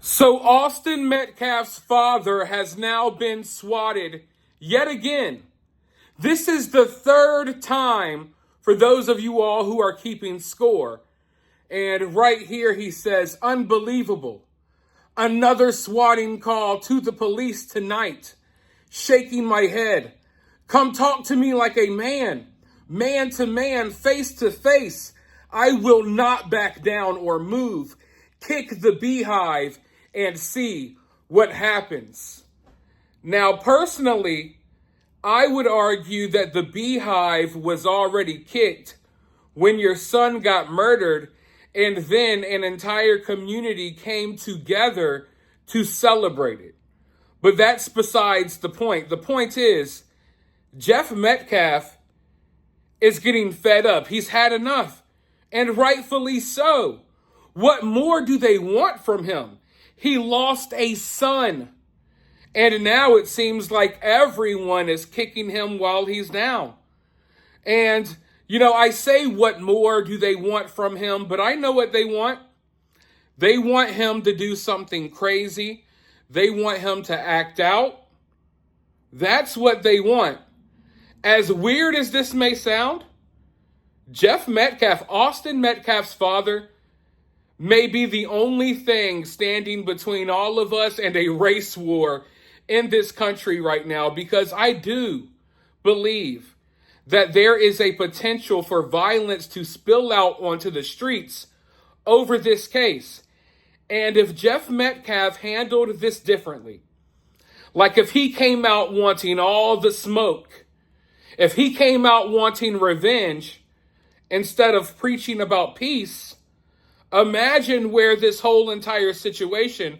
So Austin Metcalf's father has now been swatted yet again. This is the third time for those of you all who are keeping score. And right here he says, unbelievable. Another swatting call to the police tonight. Shaking my head. Come talk to me like a man to man, face to face. I will not back down or move. Kick the beehive and see what happens. Now, personally, I would argue that the beehive was already kicked when your son got murdered, and then an entire community came together to celebrate it. But that's besides the point. The point is, Jeff Metcalf is getting fed up. He's had enough, and rightfully so. What more do they want from him? He lost a son, and now it seems like everyone is kicking him while he's down. And, I say what more do they want from him, but I know what they want. They want him to do something crazy. They want him to act out. That's what they want. As weird as this may sound, Jeff Metcalf, Austin Metcalf's father, may be the only thing standing between all of us and a race war in this country right now, because I do believe that there is a potential for violence to spill out onto the streets over this case. And if Jeff Metcalf handled this differently, like if he came out wanting all the smoke, if he came out wanting revenge instead of preaching about peace, imagine where this whole entire situation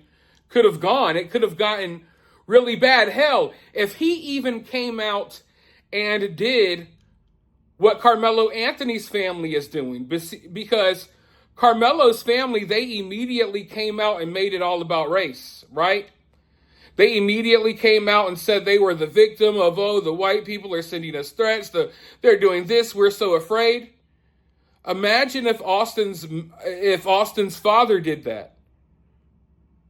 could have gone. It could have gotten really bad. Hell, if he even came out and did what Karmelo Anthony's family is doing, because Karmelo's family, they immediately came out and made it all about race, right? They immediately came out and said they were the victim of, the white people are sending us threats. They're doing this. We're so afraid. Imagine if Austin's father did that.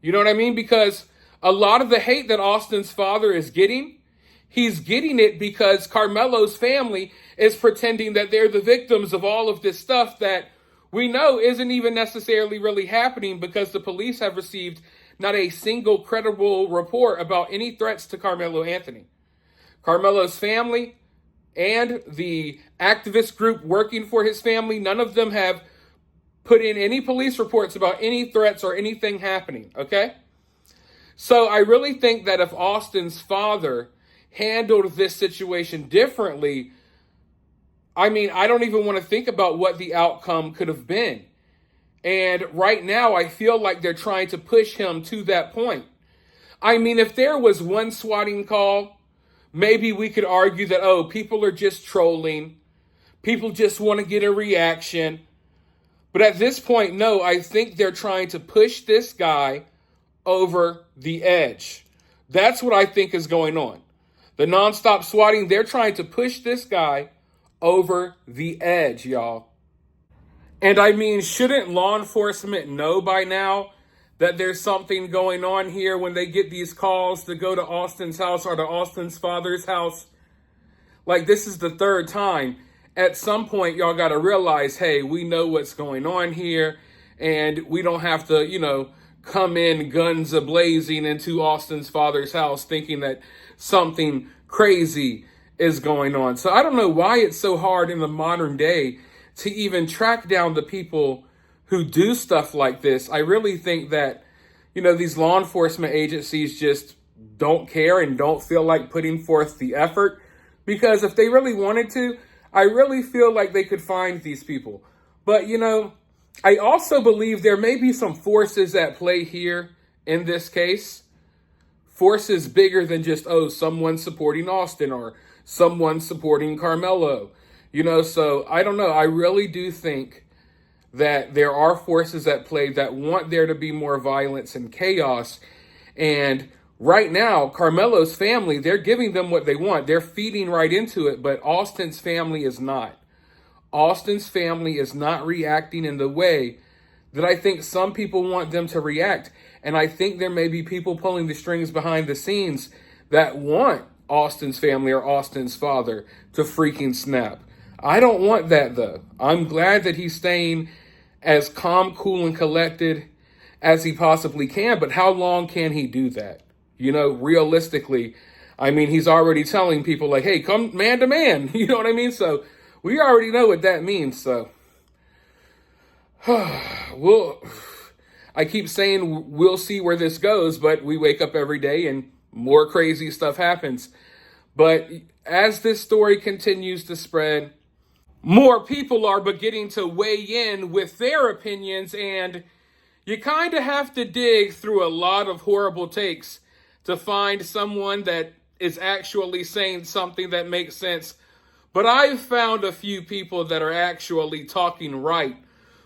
You know what I mean? Because a lot of the hate that Austin's father is getting, he's getting it because Karmelo's family is pretending that they're the victims of all of this stuff that we know isn't even necessarily really happening, because the police have received not a single credible report about any threats to Karmelo Anthony. Karmelo's family and the activist group working for his family, none of them have put in any police reports about any threats or anything happening, okay? So I really think that if Austin's father handled this situation differently, I don't even want to think about what the outcome could have been. And right now, I feel like they're trying to push him to that point. If there was one swatting call, maybe we could argue that, people are just trolling. People just want to get a reaction. But at this point, no, I think they're trying to push this guy over the edge. That's what I think is going on. The nonstop swatting, they're trying to push this guy over the edge, y'all. And shouldn't law enforcement know by now that there's something going on here when they get these calls to go to Austin's house or to Austin's father's house? Like, this is the third time. At some point, y'all got to realize, hey, we know what's going on here, and we don't have to, come in guns a-blazing into Austin's father's house thinking that something crazy is going on. So I don't know why it's so hard in the modern day to even track down the people who do stuff like this. I really think that, these law enforcement agencies just don't care and don't feel like putting forth the effort, because if they really wanted to, I really feel like they could find these people. But, I also believe there may be some forces at play here in this case. Forces bigger than just, someone supporting Austin or someone supporting Karmelo. So I don't know. I really do think that there are forces at play that want there to be more violence and chaos. And right now, Karmelo's family, they're giving them what they want. They're feeding right into it, but Austin's family is not. Austin's family is not reacting in the way that I think some people want them to react. And I think there may be people pulling the strings behind the scenes that want Austin's family or Austin's father to freaking snap. I don't want that, though. I'm glad that he's staying as calm, cool, and collected as he possibly can. But how long can he do that? You know, realistically, I mean, he's already telling people, like, hey, come man to man. You know what I mean? So we already know what that means. So, well, I keep saying we'll see where this goes, but we wake up every day and more crazy stuff happens. But as this story continues to spread, more people are beginning to weigh in with their opinions, and you kind of have to dig through a lot of horrible takes to find someone that is actually saying something that makes sense. But I've found a few people that are actually talking right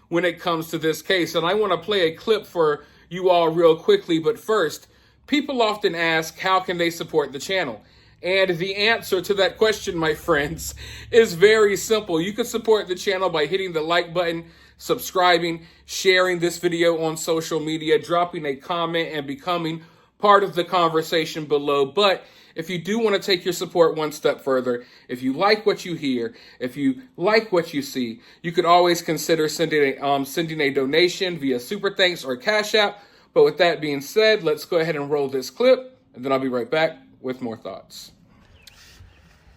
when it comes to this case. And I want to play a clip for you all real quickly. But first, people often ask, how can they support the channel? And the answer to that question, my friends, is very simple. You can support the channel by hitting the like button, subscribing, sharing this video on social media, dropping a comment, and becoming part of the conversation below. But if you do want to take your support one step further, if you like what you hear, if you like what you see, you could always consider sending a donation via Super Thanks or Cash App. But with that being said, let's go ahead and roll this clip, and then I'll be right back with more thoughts.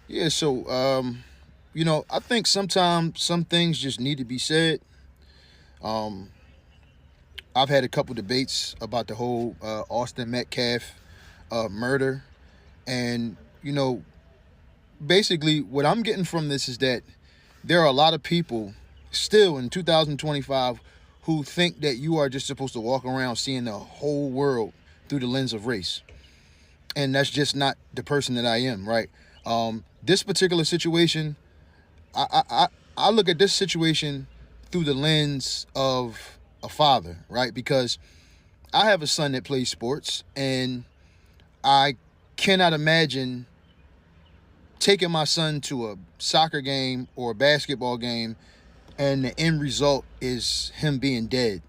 Yeah, so, I think sometimes some things just need to be said. I've had a couple debates about the whole Austin Metcalf murder. And, basically what I'm getting from this is that there are a lot of people still in 2025 who think that you are just supposed to walk around seeing the whole world through the lens of race. And that's just not the person that I am, right? This particular situation, I look at this situation through the lens of a father, right? Because I have a son that plays sports, and I cannot imagine taking my son to a soccer game or a basketball game and the end result is him being dead,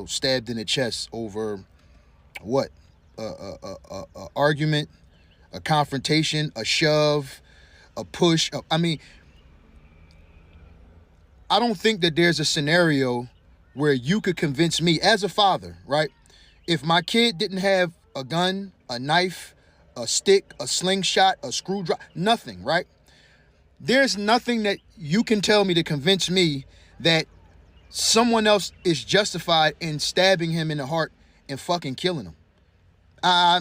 stabbed in the chest over what? A argument, a confrontation, a shove, a push. I mean, I don't think that there's a scenario where you could convince me as a father, right? If my kid didn't have a gun, a knife, a stick, a slingshot, a screwdriver, nothing, right? There's nothing that you can tell me to convince me that someone else is justified in stabbing him in the heart and fucking killing him.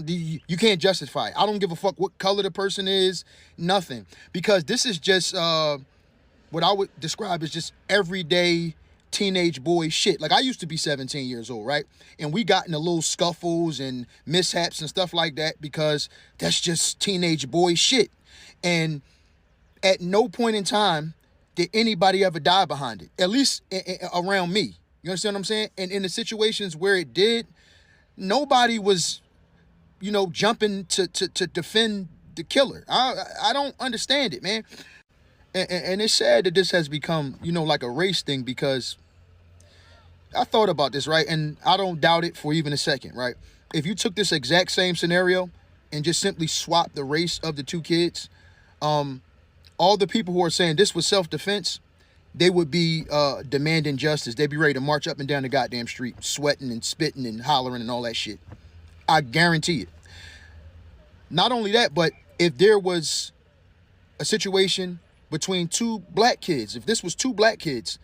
You can't justify it. I don't give a fuck what color the person is, nothing. Because this is just what I would describe as just everyday teenage boy shit. Like, I used to be 17 years old, right? And we got into little scuffles and mishaps and stuff like that because that's just teenage boy shit. And at no point in time did anybody ever die behind it, at least around me. You understand what I'm saying? And in the situations where it did, nobody was, jumping to defend the killer. I don't understand it, man. And it's sad that this has become, like a race thing, because I thought about this, right? And I don't doubt it for even a second, right? If you took this exact same scenario and just simply swapped the race of the two kids, all the people who are saying this was self-defense, they would be demanding justice. They'd be ready to march up and down the goddamn street, sweating and spitting and hollering and all that shit. I guarantee it. Not only that, but if there was a situation between two black kids, if this was two black kids,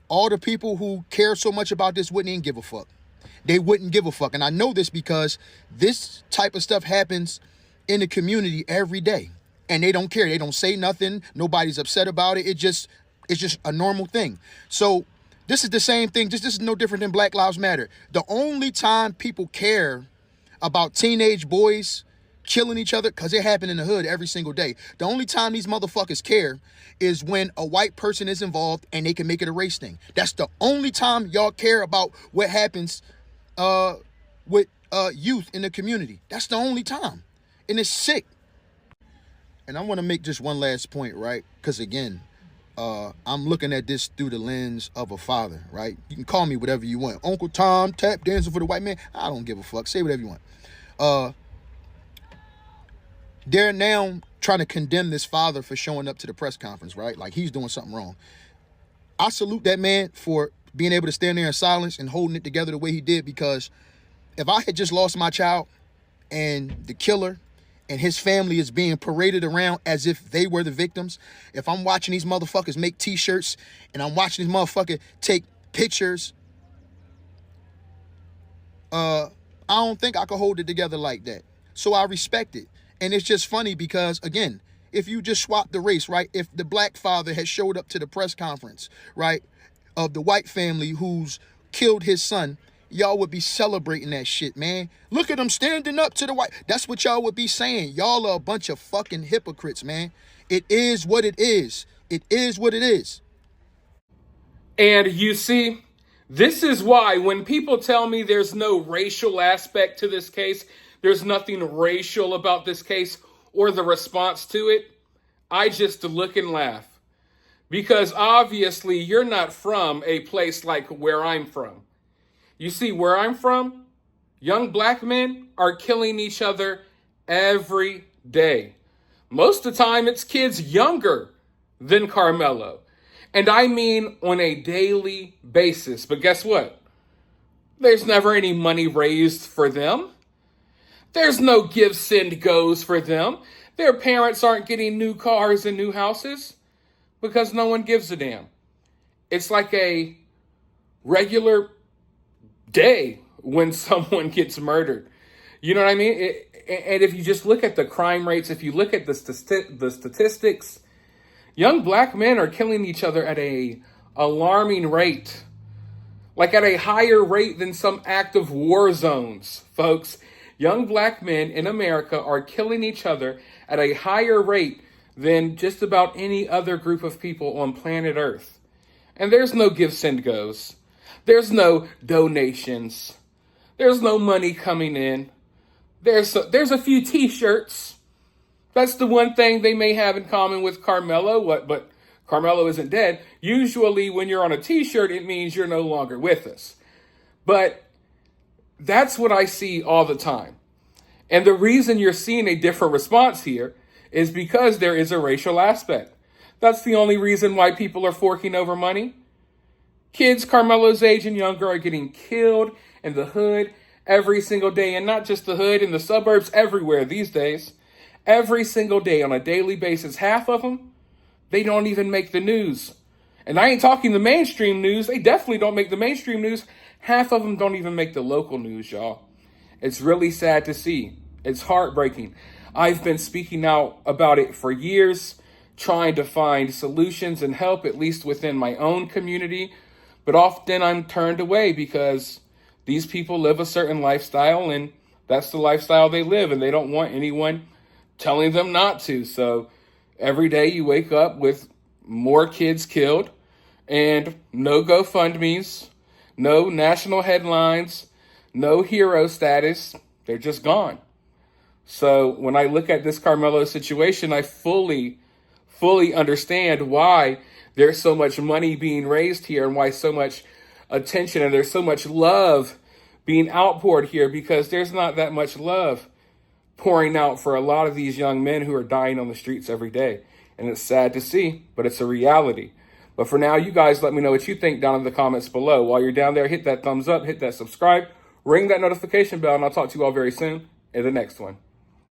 all the people who care so much about this wouldn't even give a fuck. They wouldn't give a fuck. And I know this because this type of stuff happens in the community every day. And they don't care. They don't say nothing. Nobody's upset about it. It's just a normal thing. So this is the same thing. This is no different than Black Lives Matter. The only time people care about teenage boys killing each other, because it happened in the hood every single day. The only time these motherfuckers care is when a white person is involved and they can make it a race thing. That's the only time y'all care about what happens with youth in the community. That's the only time. And it's sick. And I want to make just one last point, right? Because again, I'm looking at this through the lens of a father, right? You can call me whatever you want. Uncle Tom, tap dancing for the white man. I don't give a fuck. Say whatever you want. They're now trying to condemn this father for showing up to the press conference, right? Like he's doing something wrong. I salute that man for being able to stand there in silence and holding it together the way he did, because if I had just lost my child and the killer and his family is being paraded around as if they were the victims, if I'm watching these motherfuckers make t-shirts and I'm watching these motherfuckers take pictures, I don't think I could hold it together like that. So I respect it. And it's just funny because, again, if you just swap the race, right? If the black father had showed up to the press conference, right, of the white family who's killed his son, y'all would be celebrating that shit, man. Look at them standing up to the white. That's what y'all would be saying. Y'all are a bunch of fucking hypocrites, man. It is what it is. It is what it is. And you see, this is why when people tell me there's no racial aspect to this case, there's nothing racial about this case or the response to it, I just look and laugh. Because obviously you're not from a place like where I'm from. You see, where I'm from, young black men are killing each other every day. Most of the time, it's kids younger than Karmelo. And I mean on a daily basis. But guess what? There's never any money raised for them. There's no give, send, goes for them. Their parents aren't getting new cars and new houses because no one gives a damn. It's like a regular day when someone gets murdered. You know what I mean? And if you just look at the crime rates, if you look at the statistics, young black men are killing each other at a alarming rate. Like at a higher rate than some active war zones, folks. Young black men in America are killing each other at a higher rate than just about any other group of people on planet Earth. And there's no give, send, goes. There's no donations. There's no money coming in. There's a few t-shirts. That's the one thing they may have in common with Karmelo. But Karmelo isn't dead. Usually when you're on a t-shirt, it means you're no longer with us. But that's what I see all the time. And the reason you're seeing a different response here is because there is a racial aspect. That's the only reason why people are forking over money. Kids Karmelo's age and younger are getting killed in the hood every single day. And not just the hood, in the suburbs, everywhere these days. Every single day on a daily basis. Half of them, they don't even make the news. And I ain't talking the mainstream news. They definitely don't make the mainstream news. Half of them don't even make the local news, y'all. It's really sad to see. It's heartbreaking. I've been speaking out about it for years, trying to find solutions and help, at least within my own community. But often I'm turned away because these people live a certain lifestyle, and that's the lifestyle they live, and they don't want anyone telling them not to. So every day you wake up with more kids killed and no GoFundMes, no national headlines, no hero status. They're just gone. So when I look at this Karmelo situation, I fully understand why there's so much money being raised here and why so much attention and there's so much love being outpoured here, because there's not that much love pouring out for a lot of these young men who are dying on the streets every day. And it's sad to see, but it's a reality. But for now, you guys let me know what you think down in the comments below. While you're down there, hit that thumbs up, hit that subscribe, ring that notification bell, and I'll talk to you all very soon in the next one.